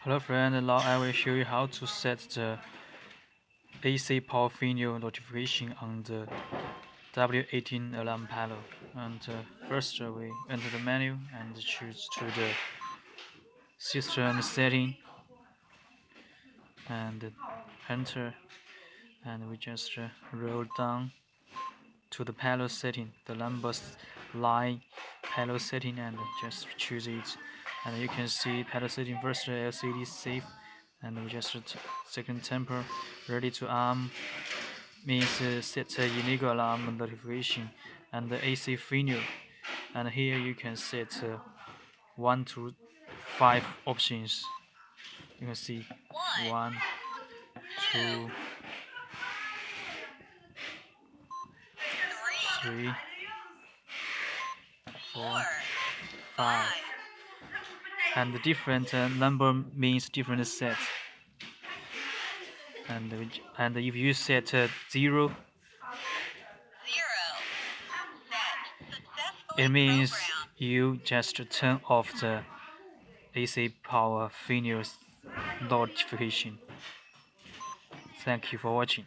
Hello friend, now I will show you how to set the AC power failure notification on the W18 alarm panel. And first we enter the menu and choose to the system setting and enter, and we just roll down to the panel setting, the number line panel setting, and just choose it. And you can see panel setting first LCD safe, and we just second temper ready to arm means set illegal alarm notification and the AC failure. And here you can set 1 to 5 options. You can see 1, 2, 3, 4, 5. And the different number means different set. And if you set 0, it means you just turn off the AC power failure notification. Thank you for watching.